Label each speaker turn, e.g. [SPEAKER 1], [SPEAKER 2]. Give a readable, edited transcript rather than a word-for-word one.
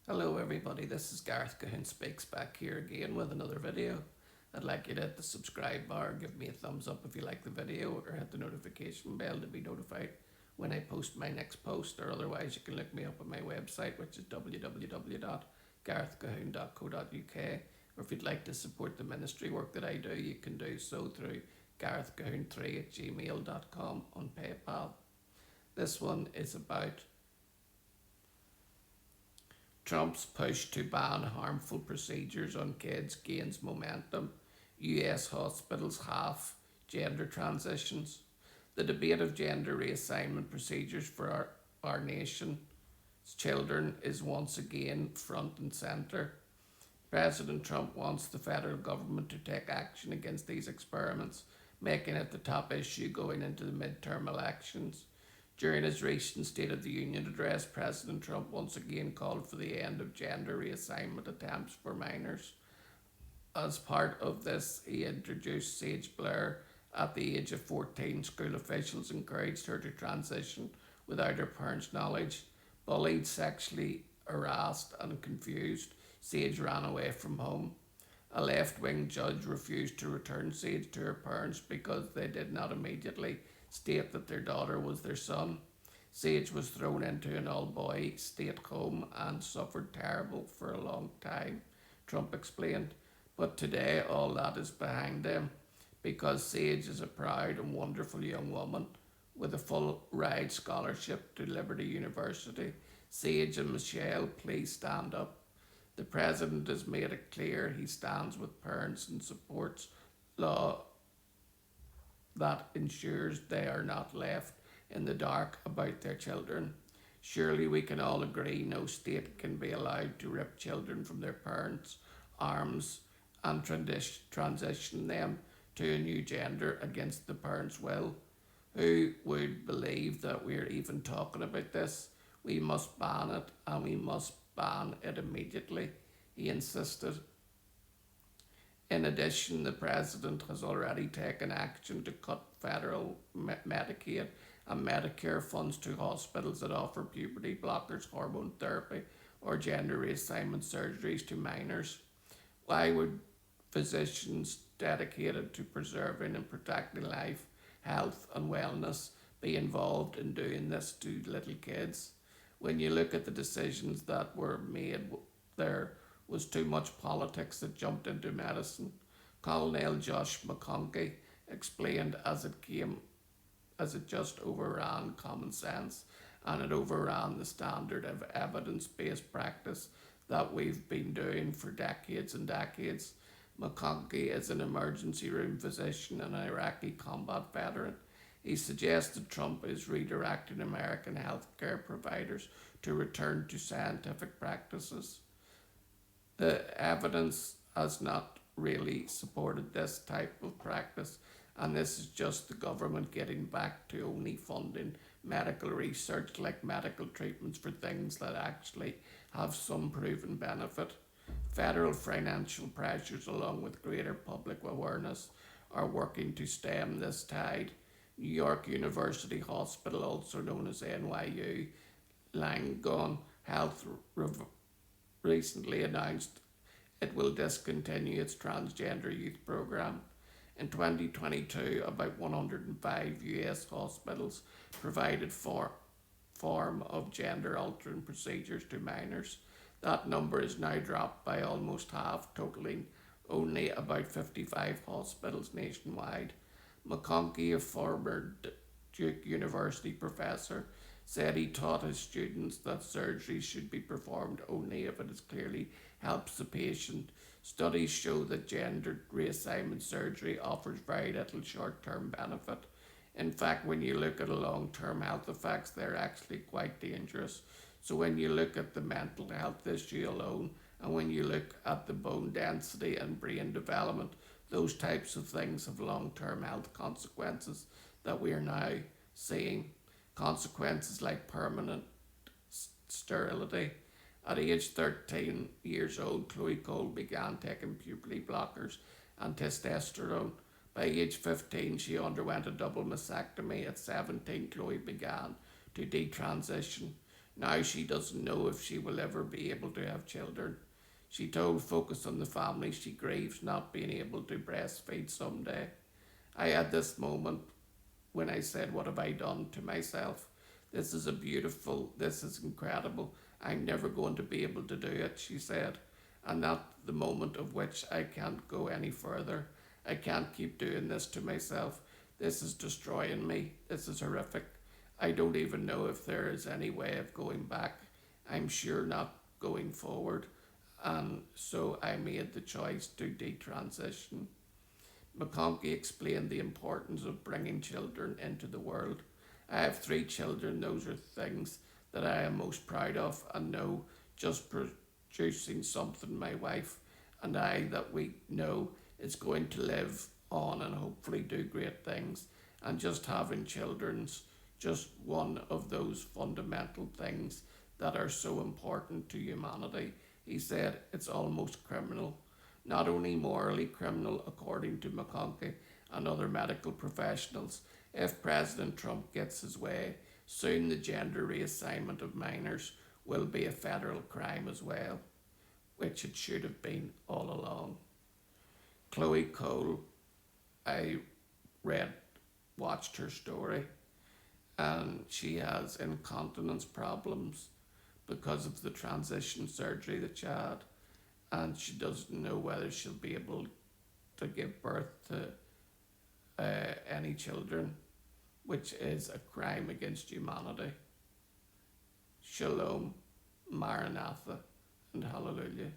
[SPEAKER 1] Hello everybody, this is Gareth Cahoon Speaks back here again with another video. I'd like you to hit the subscribe bar, give me a thumbs up if you like the video, or hit the notification bell to be notified when I post my next post, or otherwise you can look me up on my website, which is www.garethcahoon.co.uk, or if you'd like to support the ministry work that I do, you can do so through garethcahoon3@gmail.com on PayPal. This one is about Trump's push to ban harmful procedures on kids gains momentum. US hospitals halve gender transitions. The debate of gender reassignment procedures for our nation's children is once again front and centre. President Trump wants the federal government to take action against these experiments, making it the top issue going into the midterm elections. During his recent State of the Union address, President Trump once again called for the end of gender reassignment attempts for minors. As part of this, he introduced Sage Blair. At the age of 14, school officials encouraged her to transition without her parents' knowledge. Bullied, sexually harassed, and confused, Sage ran away from home. A left-wing judge refused to return Sage to her parents because they did not immediately state that their daughter was their son. Sage was thrown into an all-boy state home and suffered terrible for a long time, Trump explained. But today all that is behind them because Sage is a proud and wonderful young woman with a full ride scholarship to Liberty University. Sage and Michelle, please stand up. The president has made it clear he stands with parents and supports law that ensures they are not left in the dark about their children. Surely we can all agree no state can be allowed to rip children from their parents' arms and transition them to a new gender against the parents' will. Who would believe that we're even talking about this? We must ban it, and we must ban it immediately, he insisted. In addition, the president has already taken action to cut federal Medicaid and Medicare funds to hospitals that offer puberty blockers, hormone therapy, or gender reassignment surgeries to minors. Why would physicians dedicated to preserving and protecting life, health, and wellness be involved in doing this to little kids? When you look at the decisions that were made, there was too much politics that jumped into medicine. Colonel Josh McConkey explained as it just overran common sense and it overran the standard of evidence-based practice that we've been doing for decades and decades. McConkey is an emergency room physician and an Iraqi combat veteran. He suggested Trump is redirecting American healthcare providers to return to scientific practices. The evidence has not really supported this type of practice, and this is just the government getting back to only funding medical research like medical treatments for things that actually have some proven benefit. Federal financial pressures, along with greater public awareness, are working to stem this tide. New York University Hospital, also known as NYU Langone Health, recently announced it will discontinue its transgender youth program. In 2022, about 105 US hospitals provided form of gender altering procedures to minors. That number is now dropped by almost half, totaling only about 55 hospitals nationwide. McConkey, a former Duke University professor, said he taught his students that surgery should be performed only if it clearly helps the patient. Studies show that gender reassignment surgery offers very little short-term benefit. In fact, when you look at long-term health effects, they're actually quite dangerous. So when you look at the mental health issue alone, and when you look at the bone density and brain development, those types of things have long-term health consequences that we are now seeing. Consequences like permanent sterility. At age 13 years old, Chloe Cole began taking puberty blockers and testosterone. By age 15, she underwent a double mastectomy. At 17, Chloe began to detransition. Now she doesn't know if she will ever be able to have children. She told Focus on the Family she grieves not being able to breastfeed someday. I had this moment when I said, "What have I done to myself? This is incredible. I'm never going to be able to do it," she said. And that's the moment of which I can't go any further. I can't keep doing this to myself. This is destroying me. This is horrific. I don't even know if there is any way of going back. I'm sure not going forward. And so I made the choice to detransition. McConkie explained the importance of bringing children into the world. I have 3 children. Those are things that I am most proud of, and know just producing something my wife and I that we know is going to live on and hopefully do great things. And just having children's just one of those fundamental things that are so important to humanity. He said it's almost criminal. Not only morally criminal, according to McConkie and other medical professionals, if President Trump gets his way, soon the gender reassignment of minors will be a federal crime as well, which it should have been all along. Chloe Cole, I read, watched her story, and she has incontinence problems because of the transition surgery that she had, and she doesn't know whether she'll be able to give birth to any children, which is a crime against humanity. Shalom, Maranatha, and Hallelujah.